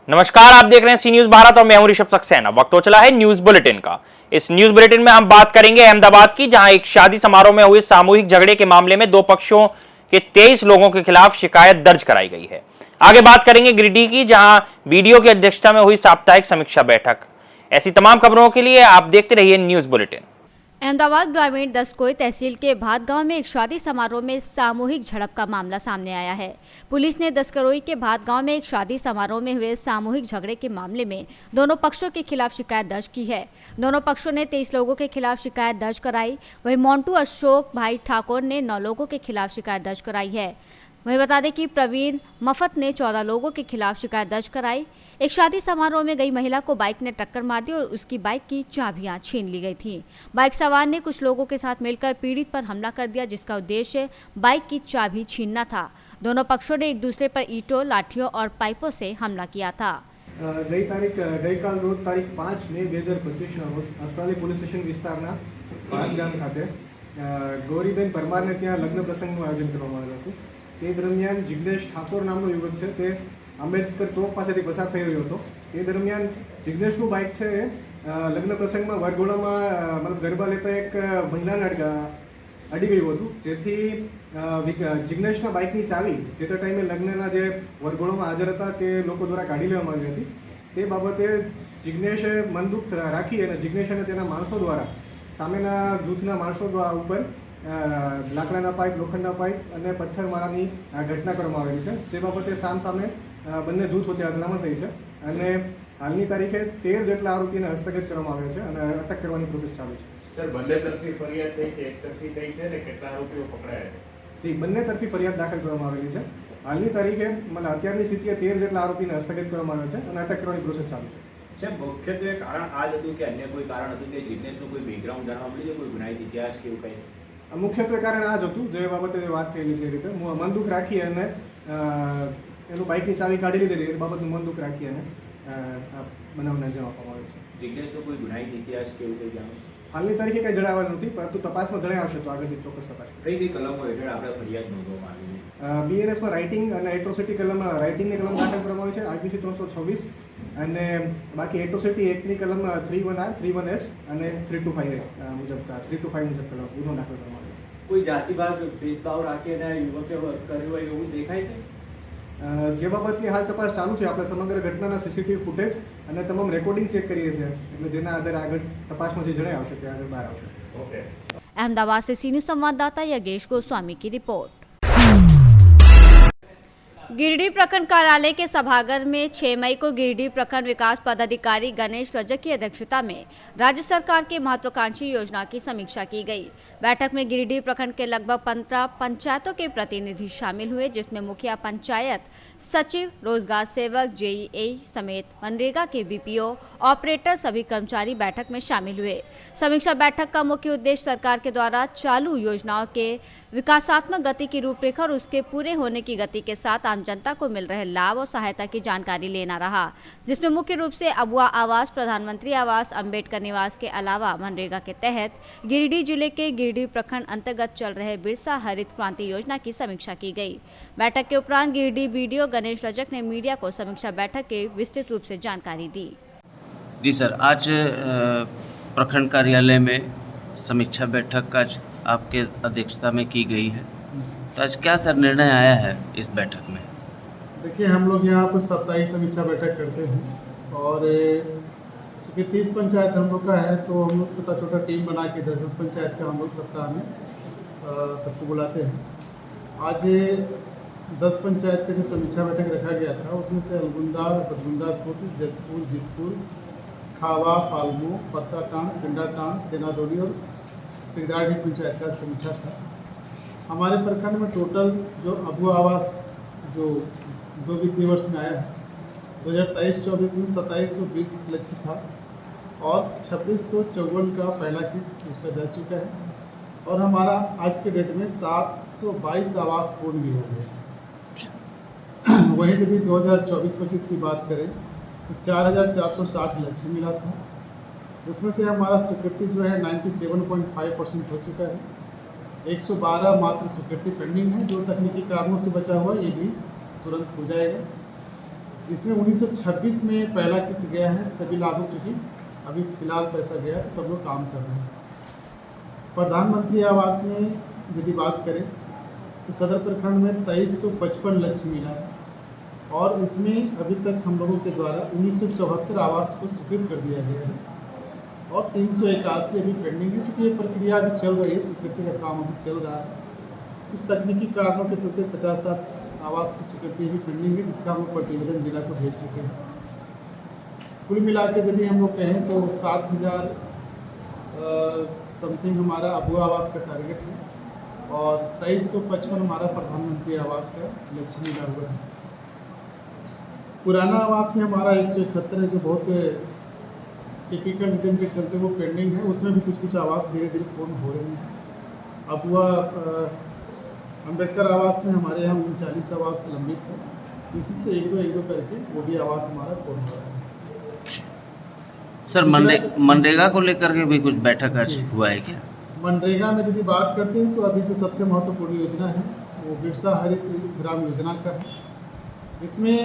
नमस्कार, आप देख रहे हैं सी न्यूज भारत और मैं हूं ऋषभ सक्सेना। वक्त हो चला है न्यूज बुलेटिन का। इस न्यूज बुलेटिन में हम बात करेंगे अहमदाबाद की, जहां एक शादी समारोह में हुए सामूहिक झगड़े के मामले में दो पक्षों के 23 लोगों के खिलाफ शिकायत दर्ज कराई गई है। आगे बात करेंगे गिरिडीह की, जहां बीडीओ की अध्यक्षता में हुई साप्ताहिक समीक्षा बैठक। ऐसी तमाम खबरों के लिए आप देखते रहिए न्यूज बुलेटिन। अहमदाबाद ग्रामीण दसकोई तहसील के भात गांव में एक शादी समारोह में सामूहिक झड़प का मामला सामने आया है। पुलिस ने दसकरोई के भात गांव में एक शादी समारोह में हुए सामूहिक झगड़े के मामले में दोनों पक्षों के खिलाफ शिकायत दर्ज की है। दोनों पक्षों ने 23 लोगों के खिलाफ शिकायत दर्ज कराई। वहीं मोन्टू अशोक भाई ठाकुर ने 9 लोगों के खिलाफ शिकायत दर्ज कराई है। वहीं बता दें कि प्रवीण मफत ने 14 लोगों के खिलाफ शिकायत दर्ज कराई। एक शादी समारोह में गई महिला को बाइक ने टक्कर मार दी और उसकी बाइक की चाबियां छीन ली गई थी। बाइक सवार ने कुछ लोगों के साथ मिलकर पीड़ित पर हमला कर दिया, जिसका उद्देश्य बाइक की चाबी छीनना था। दोनों पक्षों ने एक दूसरे पर ईंटों, लाठियों और पाइपों से हमला किया था। ગઈકાલ રોજ તારીખ 5 મે 2025 રોજ અસરાલી પોલીસ સ્ટેશન વિસ્તારના ભાત ગામ ખાતે ગૌરીબેન પરમારને ત્યાં લગ્ન પ્રસંગનું આયોજન કરવામાં આવ્યું હતું। તે દરમિયાન જિગ્નેશ ઠાકોર નામનો યુવક છે તે આંબેડકર ચોક પાસેથી પસાર થઈ રહ્યો હતો। તે દરમિયાન જિગ્નેશનું બાઇક છે લગ્ન પ્રસંગમાં વરઘોડામાં મતલબ ગરબા લેતા એક મહિલાને અડી ગયું હતું, જેથી જિગ્નેશના બાઇકની ચાવી જે તે ટાઈમે લગ્નના જે વરઘોડામાં હાજર હતા તે લોકો દ્વારા કાઢી લેવામાં આવી હતી। તે બાબતે જિગ્નેશે મનદુખ રાખી અને જિગ્નેશ અને તેના માણસો દ્વારા સામેના જૂથના માણસો ઉપર લાકડાના પાઇપ, લોખંડના પાઇપ અને પથ્થરમારાની ઘટના કરવામાં આવેલી છે। તે બાબતે સામસામે બંને જૂથ વચ્ચે અથડામણ થઈ છે અને હાલની તારીખે 13 જેટલા આરોપીને હસ્તગત કરવામાં આવ્યા છે અને અટક કરવાની પ્રોસેસ ચાલુ છે। સર, બંને તરફી ફરિયાદ થઈ છે, એક તરફી થઈ છે ને કેટલા આરોપીઓ પકડાયા છે? જી, બંને તરફી ફરિયાદ દાખલ કરવામાં આવેલી છે। હાલની તારીખે મને અત્યારની સ્થિતિએ 13 જેટલા આરોપીને હસ્તગત કરવામાં આવ્યા છે અને અટક કરવાની પ્રોસેસ ચાલુ છે। સાહેબ, મુખ્યત્વે કારણ આ જ હતું કે અન્ય કોઈ કારણ હતું કે જિગ્નેશનું કોઈ બેકગ્રાઉન્ડ જાણવા મળ્યું છે, કોઈ ગુનાહિત ઇતિહાસ કે એવું કંઈ? મુખ્યત્વે કારણ આ જ હતું જે બાબતે વાત થયેલી છે, એ રીતે મનદુખ રાખી અને એનું બાઇકની ચાવી કાઢી લીધેલી એ બાબતનું મનદુખ રાખી અને બનાવને અંજામ આપવામાં આવ્યો છે। જિગ્નેશનો કોઈ ગુનાહિત ઇતિહાસ કે એવું કંઈ જાણો? હાલની તારીખે કંઈ જણાવેલ નથી, પરંતુ તપાસમાં જણાઈ આવશે તો આગળની ચોક્કસ તપાસ। કઈ કઈ કલમો હેઠળ આપણે ફરિયાદ નોંધવામાં આવી છે? બીએનએસમાં રાઇટિંગ અને એટ્રોસિટી કલમ, રાઇટિંગની કલમ દાખલ કરવામાં આવી છે આઈપીસી 326 અને બાકી એટ્રોસિટી એક્ટની કલમ 31R, 31S અને 325 મુજબ 325 મુજબ કલમ ગુનો દાખલ કરવામાં આવ્યો છે। કોઈ જાતિવાદ ભેદભાવ રાખીને યુવકે કર્યું હોય એવું દેખાય છે? જે બાબતની હાલ તપાસ ચાલુ છે। આપણે સમગ્ર ઘટનાના સીસીટીવી ફૂટેજ અને તમામ રેકોર્ડિંગ ચેક કરીએ છીએ, એટલે જેના આધારે આગળ તપાસમાં જે જણાઈ આવશે તે આગળ બહાર આવશે। ઓકે। अहमदाबाद से सी न्यूज संवाददाता योगेश गोस्वामी की रिपोर्ट। गिरिडीह प्रखंड कार्यालय के सभागार में 6 मई को गिरिडीह प्रखंड विकास पदाधिकारी गणेश रजक की अध्यक्षता में राज्य सरकार की महत्वाकांक्षी योजना की समीक्षा की गई। बैठक में गिरिडीह प्रखंड के लगभग 15 पंचायतों के प्रतिनिधि शामिल हुए, जिसमें मुखिया पंचायत, सचिव, रोजगार सेवक, जेईए समेत मनरेगा के बीपीओ, ऑपरेटर सभी कर्मचारी बैठक में शामिल हुए। समीक्षा बैठक का मुख्य उद्देश्य सरकार के द्वारा चालू योजनाओं के विकासात्मक गति की रूपरेखा और उसके पूरे होने की गति के साथ आम जनता को मिल रहे लाभ और सहायता की जानकारी लेना रहा, जिसमें मुख्य रूप से अबुआ आवास, प्रधानमंत्री आवास, अंबेडकर निवास के अलावा मनरेगा के तहत गिरिडीह जिले के गिरिडीह प्रखंड अंतर्गत चल रहे बिरसा हरित क्रांति योजना की समीक्षा की गई। बैठक के उपरांत गिरिडीह बीडीओ गणेश रजक ने मीडिया को समीक्षा बैठक के विस्तृत रूप से जानकारी दी। जी सर, आज प्रखंड कार्यालय में समीक्षा बैठक आज आपके अध्यक्षता में की गई है, तो आज क्या सर निर्णय आया है इस बैठक में? देखिए, हम लोग यहाँ पर साप्ताहिक समीक्षा बैठक करते हैं और क्योंकि 30 पंचायत हम लोग का है तो हम लोग छोटा छोटा टीम बना के 10-10 पंचायत का हम लोग सप्ताह में सबको बुलाते हैं। आज 10 पंचायत का जो समीक्षा बैठक रखा गया था उसमें से अलगुंदा, बदगुंदापुर, जसपुर, जीतपुर, खावा, पालमू, परसाटान, पिंडाटान, सेनादोली और सिगदाड़ी पंचायत का समीक्षा था। हमारे प्रखंड में टोटल जो अबुआ आवास जो 2 वित्तीय वर्ष में आया है 2023-24 में 2720 लक्ष्य था और 2654 का पहला किस्त उसका जा चुका है और हमारा आज के डेट में 722 आवास पूर्ण भी हो गए। वहीं यदि 2024-25 की बात करें तो 4460 लक्ष्य मिला था, उसमें से हमारा स्वीकृति जो है 97.5% हो चुका है 112 मात्र स्वीकृति पेंडिंग है। जो तकनीकी कारणों से बचा हुआ ये भी तुरंत हो जाएगा। इसमें 1926 में पहला किस्त गया है, सभी लाभुक चुकी, अभी फिलहाल पैसा गया है, सब लोग काम कर रहे हैं। प्रधानमंत्री आवास में यदि बात करें तो सदर प्रखंड में 2355 लक्ष्य मिला है और इसमें अभी तक हम लोगों के द्वारा 1974 आवास को स्वीकृत कर दिया गया है और 381 अभी पेंडिंग है, क्योंकि ये प्रक्रिया अभी चल रही है, स्वीकृति का काम अभी चल रहा है। कुछ तकनीकी कारणों के चलते 50-60 आवास की स्वीकृति भी पेंडिंग है, जिसका हम लोग प्रतिवेदन जिला को भेज चुके हैं। कुल मिला के यदि हम लोग कहें तो 7000 समथिंग हमारा अबू आवास का टारगेट है और 2355 हमारा प्रधानमंत्री आवास का लक्ष्य मिला हुआ है। पुराना आवास में हमारा 171 है, जो बहुत टिपिकल रीजन के चलते वो पेंडिंग है, उसमें भी कुछ आवास धीरे धीरे पूर्ण हो रहे हैं। अबुआ अम्बेडकर आवास में हमारे यहाँ 39 आवास लंबित है, इसमें से एक दो करके वो भी आवास हमारा पूर्ण हो रहा है। सर मनरेगा को लेकर के भी कुछ बैठक आज हुआ है क्या? मनरेगा में यदि बात करते हैं तो अभी जो सबसे महत्वपूर्ण योजना है वो बिरसा हरित ग्राम योजना का है। इसमें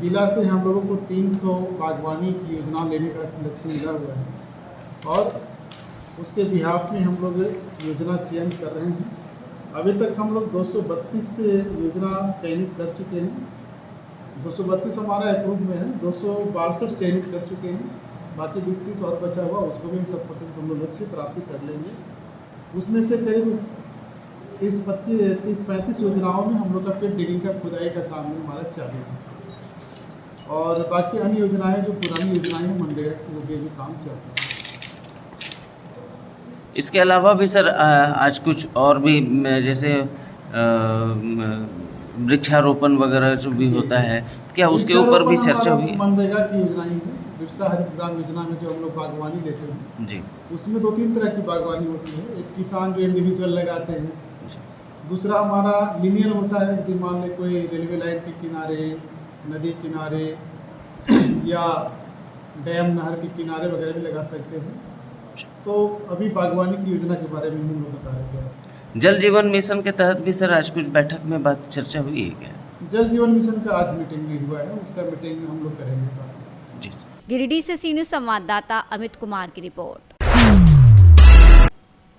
जिला से हम लोगों को 300 बागवानी की योजना लेने का लक्ष्य मिला हुआ है और उसके बिहाफ में हम लोग योजना चयन कर रहे हैं। अभी तक हम लोग 232 से योजना चयनित कर चुके हैं, 232 हमारा अप्रूव में है, 262 चयनित कर चुके हैं, बाकी 20-30 और बचा हुआ, उसको भी 100% हम लोग लक्ष्य प्राप्ति कर लेंगे। उसमें से करीब 30-35 योजनाओं में हम लोग का पेड़ डिगिंग का खुदाई का काम भी हमारा चालू है और बाकी अन्य योजनाएं जो पुरानी योजनाएं हैं मनरेगा की, वो भी काम चल रहा है। इसके अलावा भी सर आज कुछ और भी जैसे वृक्षारोपण वगैरह जो भी होता है, क्या उसके ऊपर भी चर्चा हुई? मनरेगा की योजनाएं हैं, बिरसा हरित ग्राम योजना में जो हम लोग बागवानी लेते हैं जी, उसमें 2-3 तरह की बागवानी होती है। एक किसान जो इंडिविजुअल लगाते हैं, दूसरा हमारा लिनियर होता है, यदि मान लें कोई रेलवे लाइन के किनारे, नदी किनारे या डैम नहर के किनारे वगैरह भी लगा सकते हैं। तो अभी बागवानी की योजना के बारे में हम लोग बता रहे थे। जल जीवन मिशन के तहत भी सर आज कुछ बैठक में बात चर्चा हुई है क्या? जल जीवन मिशन का आज मीटिंग नहीं हुआ है, उसका मीटिंग हम लोग करेंगे बात। जी। गिरिडीह से सी न्यूज़ संवाददाता अमित कुमार की रिपोर्ट।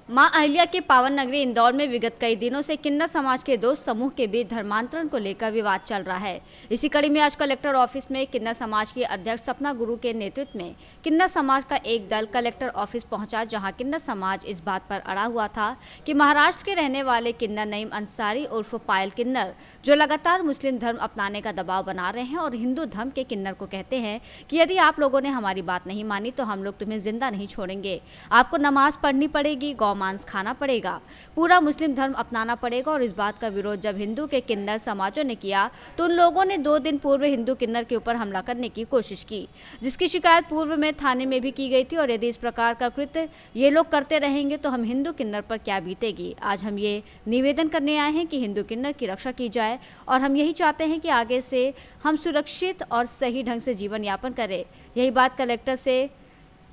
मां अहिल्या के पावन नगरी इंदौर में विगत कई दिनों से किन्नर समाज के दो समूह के बीच धर्मांतरण को लेकर विवाद चल रहा है। इसी कड़ी में आज कलेक्टर ऑफिस में किन्नर समाज की अध्यक्ष सपना गुरु के नेतृत्व में किन्नर समाज का एक दल कलेक्टर ऑफिस पहुंचा, जहां किन्नर समाज इस बात पर अड़ा हुआ था कि महाराष्ट्र के रहने वाले किन्नर नईम अंसारी उर्फ पायल किन्नर, जो लगातार मुस्लिम धर्म अपनाने का दबाव बना रहे हैं और हिंदू धर्म के किन्नर को कहते हैं कि यदि आप लोगों ने हमारी बात नहीं मानी तो हम लोग तुम्हें जिंदा नहीं छोड़ेंगे, आपको नमाज पढ़नी पड़ेगी, मांस खाना पड़ेगा, पूरा मुस्लिम धर्म अपनाना पड़ेगा। और इस बात का विरोध जब हिंदू के किन्नर समाजों ने किया तो उन लोगों ने 2 दिन पूर्व हिंदू किन्नर के ऊपर हमला करने की कोशिश की, जिसकी शिकायत पूर्व में थाने में भी की गई थी। और यदि इस प्रकार का कृत्य ये लोग करते रहेंगे तो हम हिंदू किन्नर पर क्या बीतेगी। आज हम ये निवेदन करने आए हैं कि हिंदू किन्नर की रक्षा की जाए और हम यही चाहते हैं कि आगे से हम सुरक्षित और सही ढंग से जीवन यापन करें। यही बात कलेक्टर से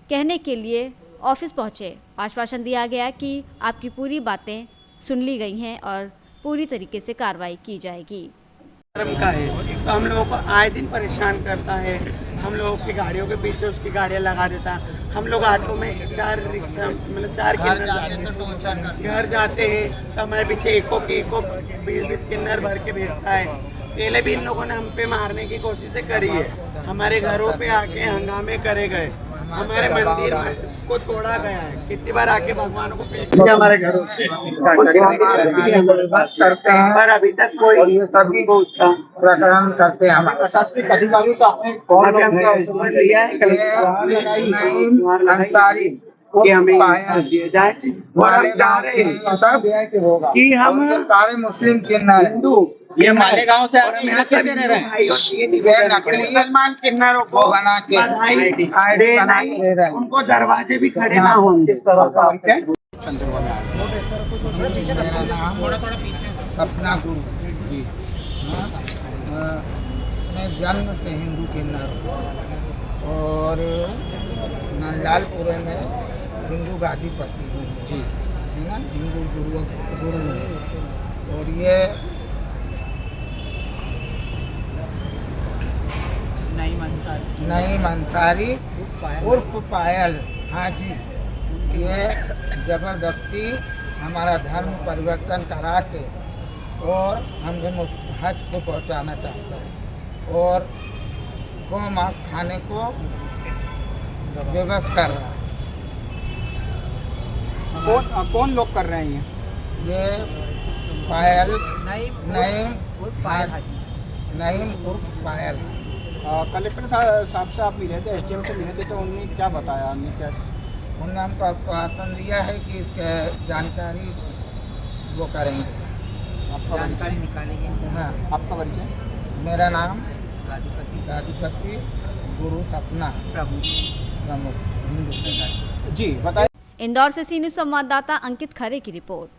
कहने के लिए ऑफिस पहुंचे। आश्वासन दिया गया कि आपकी पूरी बातें सुन ली गई हैं और पूरी तरीके से कार्रवाई की जाएगी। धर्म का है तो हम लोगों को आए दिन परेशान करता है, हम लोगों की गाड़ियों के पीछे उसकी गाड़ियाँ लगा देता। हम लोग ऑटो में 4 रिक्शा मतलब 4 किन्नर घर जाते हैं तो हमारे पीछे एको 20-20 किन्नर भर के भेजता है। पहले भी इन लोगों ने हम पे मारने की कोशिश करी है, हमारे घरों पे आके हंगामे करे गए, हमारे मंदिर को तोड़ा गया है, कितनी बार आके भगवान को हमारे घरों से करते हैं, पर अभी तक कोई ये सभी प्रकरण करते हैं। हमारे प्रशासनिक अधिकारियों से आपने लिया है अंसारी कि हमें दिए जाए सब कि हम सारे मुस्लिम किन्नर हिंदू ये मालेगांव से मुसलमान किन्नरों को बना के आईडी बना के दे रहे हैं, उनको दरवाजे भी खड़े ना होंगे। मेरा नाम सपना गुरु जी, मैं जन्म से हिंदू किन्नर हूँ और नंदलालपुर में हिंदू गादीपति हूँ जी। है ना, हिंदू गुरु है। और ये नईम अंसारी उर्फ पायल, हाँ जी, ये ज़बरदस्ती हमारा धर्म परिवर्तन करा के और हमें हज को पहुंचाना चाहता है और गौ मांस खाने को विवश कर रहा है। कौन लोग कर रहे हैं ये पायल नईम उर्फ पायल। कलेक्टर साहब से आप मिले थे, एसडीएम से मिले थे, तो उन्होंने क्या बताया? उन्होंने हमको आश्वासन दिया है कि इसके जानकारी वो करेंगे, जानकारी निकालेंगे। हाँ। आपका परिचय? मेरा नाम गाजीपति गुरु सपना प्रमुख हिंदू। जी बताइए। इंदौर से सी न्यूज़ संवाददाता अंकित खरे की रिपोर्ट।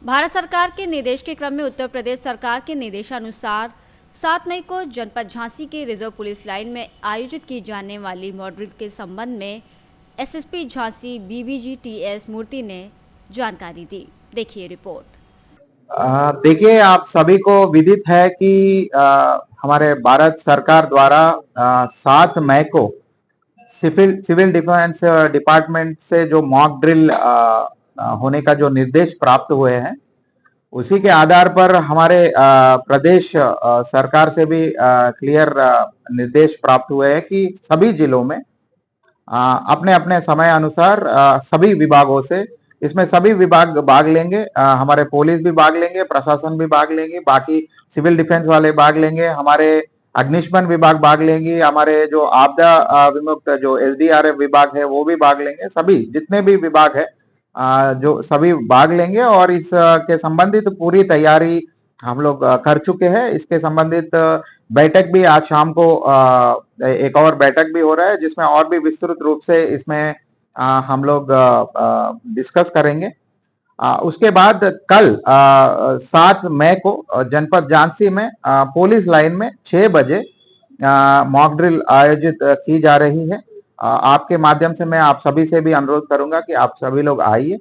भारत सरकार के निर्देश के क्रम में उत्तर प्रदेश सरकार के निर्देशानुसार 7 मई को जनपद झांसी के रिजर्व पुलिस लाइन में आयोजित की जाने वाली मॉड्यूल के संबंध में एसएसपी झांसी बीबीजी टीएस मूर्ति ने जानकारी दी। देखिए रिपोर्ट। देखिए, आप सभी को विदित है कि हमारे भारत सरकार द्वारा 7 मई को सिविल डिफेंस डिपार्टमेंट से जो मॉक ड्रिल होने का जो निर्देश प्राप्त हुए हैं, उसी के आधार पर हमारे प्रदेश सरकार से भी क्लियर निर्देश प्राप्त हुए हैं कि सभी जिलों में अपने अपने समय अनुसार सभी विभागों से, इसमें सभी विभाग भाग लेंगे। हमारे पुलिस भी भाग लेंगे, प्रशासन भी भाग लेंगे, बाकी सिविल डिफेंस वाले भाग लेंगे, हमारे अग्निशमन विभाग भाग लेंगे, हमारे जो आपदा विमुक्त जो एसडीआरएफ विभाग है वो भी भाग लेंगे। सभी जितने भी विभाग है जो सभी भाग लेंगे और इस के संबंधित पूरी तैयारी हम लोग कर चुके हैं। इसके संबंधित बैठक भी आज शाम को एक और बैठक भी हो रहा है, जिसमें और भी विस्तृत रूप से इसमें हम लोग डिस्कस करेंगे। उसके बाद कल 7 मई को जनपद झांसी में पुलिस लाइन में 6 बजे मॉक ड्रिल आयोजित की जा रही है। आपके माध्यम से मैं आप सभी से भी अनुरोध करूंगा कि आप सभी लोग आइए,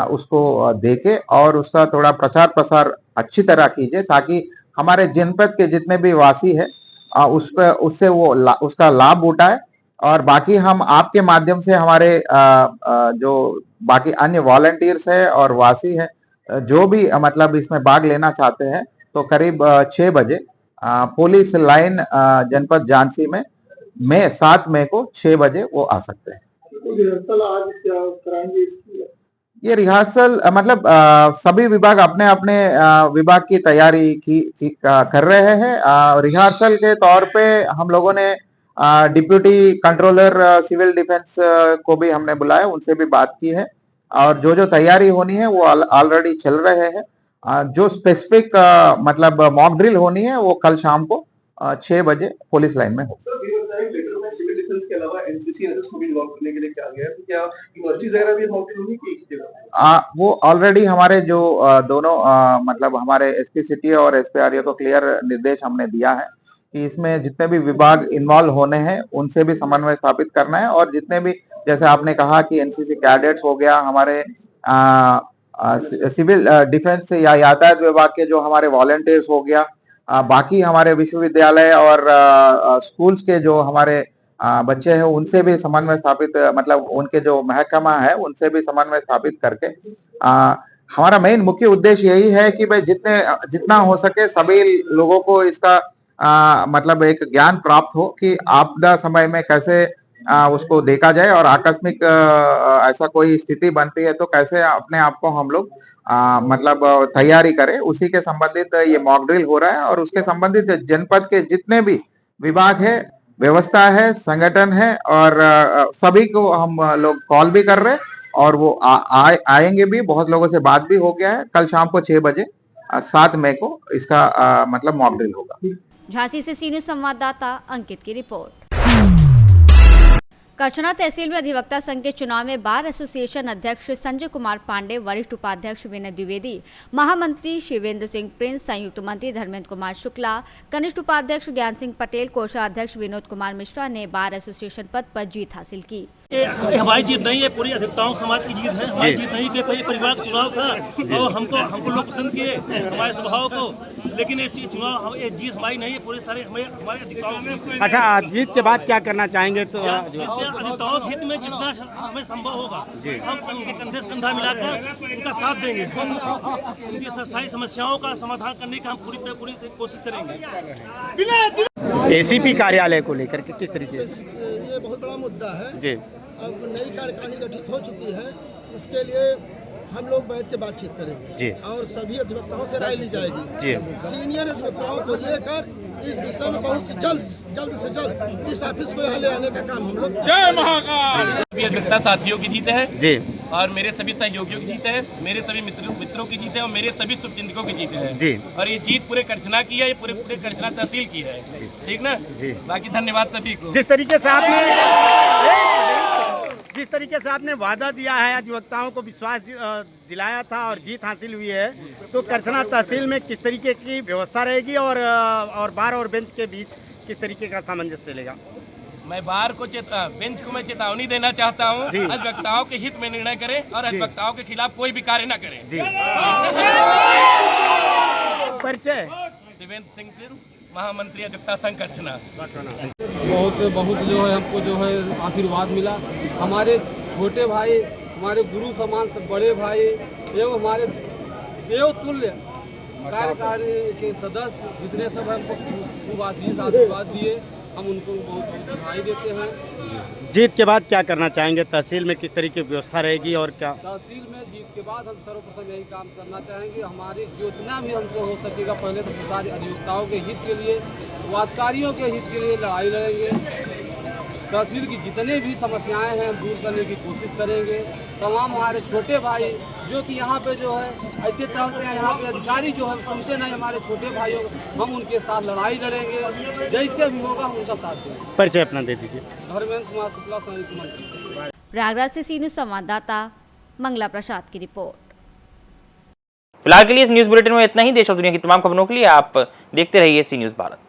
उसको देखें और उसका थोड़ा प्रचार प्रसार अच्छी तरह कीजिए, ताकि हमारे जनपद के जितने भी वासी है उससे वो उसका लाभ उठाए। और बाकी हम आपके माध्यम से हमारे जो बाकी अन्य वॉलंटियर्स है और वासी है जो भी मतलब इसमें भाग लेना चाहते हैं, तो करीब 6 बजे पुलिस लाइन जनपद झांसी में 7 मई को 6 बजे वो आ सकते हैं। तो रिहर्सल आज क्या कराएंगे इसकी? ये रिहर्सल मतलब सभी विभाग अपने अपने विभाग की तैयारी कर रहे हैं। रिहर्सल के तौर पे हम लोगों ने डिप्यूटी कंट्रोलर सिविल डिफेंस को भी हमने बुलाया, उनसे भी बात की है और जो तैयारी होनी है वो ऑलरेडी चल रहे हैं। जो स्पेसिफिक मतलब मॉक ड्रिल होनी है वो कल शाम को 6 बजे पुलिस लाइन में हो। सिविल डिफेंस के अलावा एनसीसी एनएसएस को भी इन्वॉल्व करने के लिए क्या गया है? तो क्या यूनिवर्सिटीज वगैरह भी इन्वॉल्व होंगी कि एक जगह? वो ऑलरेडी हमारे जो दोनों मतलब हमारे एसपी सिटी और एसपीआरओ को क्लियर निर्देश हमने दिया है कि इसमें जितने भी विभाग इन्वॉल्व होने हैं उनसे भी समन्वय स्थापित करना है। और जितने भी, जैसे आपने कहा कि एनसीसी कैडेट्स हो गया, हमारे सिविल डिफेंस या यातायात विभाग के जो हमारे वॉलंटियर्स हो गया, बाकी हमारे विश्वविद्यालय और स्कूल्स के जो हमारे बच्चे हैं उनसे भी समन्वय स्थापित, मतलब उनके जो महकमा है उनसे भी समन्वय स्थापित करके हमारा मेन मुख्य उद्देश्य यही है कि भाई जितना हो सके सभी लोगों को इसका मतलब एक ज्ञान प्राप्त हो कि आपदा समय में कैसे उसको देखा जाए और आकस्मिक ऐसा कोई स्थिति बनती है तो कैसे अपने आप को हम लोग मतलब तैयारी करें। उसी के संबंधित ये मॉक ड्रिल हो रहा है और उसके संबंधित जनपद के जितने भी विभाग है, व्यवस्था है, संगठन है और सभी को हम लोग कॉल भी कर रहे हैं और वो आएंगे भी। बहुत लोगों से बात भी हो गया है। कल शाम को 6 बजे 7 मई को इसका मतलब मॉक ड्रिल होगा। झांसी से सी न्यूज़ संवाददाता अंकित की रिपोर्ट। कचना तहसील में अधिवक्ता संघ के चुनाव में बार एसोसिएशन अध्यक्ष संजय कुमार पांडे, वरिष्ठ उपाध्यक्ष विनय द्विवेदी, महामंत्री शिवेंद्र सिंह प्रिंस, संयुक्त मंत्री धर्मेंद्र कुमार शुक्ला, कनिष्ठ उपाध्यक्ष ज्ञान सिंह पटेल, कोषाध्यक्ष विनोद कुमार मिश्रा ने बार एसोसिएशन पद पर जीत हासिल की। ये हमारी जीत नहीं है, पूरी अधिवक्ताओं समाज की जीत है। हमारी जीत नहीं कि परिवार का चुनाव था और हमको लोग पसंद किए हमारे स्वभाव को, लेकिन ये चुनाव ये जीत हमारी नहीं है, पूरे सारे हमारे अधिवक्ताओं की। अच्छा, जीत के बाद क्या करना चाहेंगे? तो अधिवक्ताओं के हित में जितना हमें संभव होगा हम उनके कंधे से कंधा मिलाकर उनका साथ देंगे, उनकी सारी समस्याओं का समाधान करने का हम पूरी कोशिश करेंगे। एसीपी कार्यालय को लेकर के किस तरीके से? ये बहुत बड़ा मुद्दा है जी। अब नई कार्यकारिणी गठित हो चुकी है, इसके लिए हम लोग बैठ के बातचीत करेंगे जी। और सभी अधिवक्ताओं से राय ली जाएगी जी। सीनियर अधिवक्ताओं को लेकर इस विषय में बहुत जल्द से जल्द इस ऑफिस को यहाँ ले आने का काम हम लोग। जय महाकाल। अधिवक्ता साथियों की जीत है जी, और मेरे सभी सहयोगियों की जीत है, मेरे सभी मित्रों की जीत है और मेरे सभी शुभचिंतकों की जीत है जी। और ये जीत पूरे करछना की है, ये पूरे करछना तहसील की है, ठीक ना जी। बाकी धन्यवाद सभी को। जिस तरीके से आपने वादा दिया है, अधिवक्ताओं को विश्वास दिलाया था और जीत हासिल हुई है, तो करछना तहसील में किस तरीके की व्यवस्था रहेगी और बार और बेंच के बीच किस तरीके का सामंजस्य चलेगा? मैं बार को बेंच को मैं चेतावनी देना चाहता हूँ, अधिवक्ताओं के हित में निर्णय करें और अधिवक्ताओं के खिलाफ कोई भी कार्य न करें। जी। परिचय? शिवेंद्र सिंह प्रिंस, महामंत्री अधिवक्ता संघ करछना। बहुत जो है हमको जो है आशीर्वाद मिला, हमारे छोटे भाई, हमारे गुरु समान सब बड़े भाई एवं हमारे देव तुल्य कार्यकारिणी के सदस्य जितने सब हमको खूब आशीर्वाद दिए, हम उनको बहुत बधाई देते हैं। जीत के बाद क्या करना चाहेंगे? तहसील में किस तरीके की व्यवस्था रहेगी और क्या? तहसील में जीत के बाद हम सर्वप्रथम यही काम करना चाहेंगे, हमारी जितना भी हमको हो सकेगा पहले तो सारे अधिवक्ताओं के हित के लिए, वादकारियों के हित के लिए लड़ाई लड़ेंगे। तहसील की जितने भी समस्याएं हैं दूर करने की कोशिश करेंगे। तमाम हमारे छोटे भाई जो कि यहाँ पे जो है ऐसे टहलते हैं, यहाँ पे अधिकारी जो है सुनते नहीं हमारे छोटे भाइयों, हम उनके साथ लड़ाई लड़ेंगे, जैसे भी होगा उनका साथ देंगे। परिचय अपना दे दीजिए। धर्मेंद्र कुमार शुक्ला, संयुक्त मंत्री। प्रयागराज से सी न्यूज़ संवाददाता मंगला प्रसाद की रिपोर्ट। फिलहाल के लिए इस न्यूज बुलेटिन में इतना ही। देश और दुनिया की तमाम खबरों के लिए आप देखते रहिए सी न्यूज़ भारत।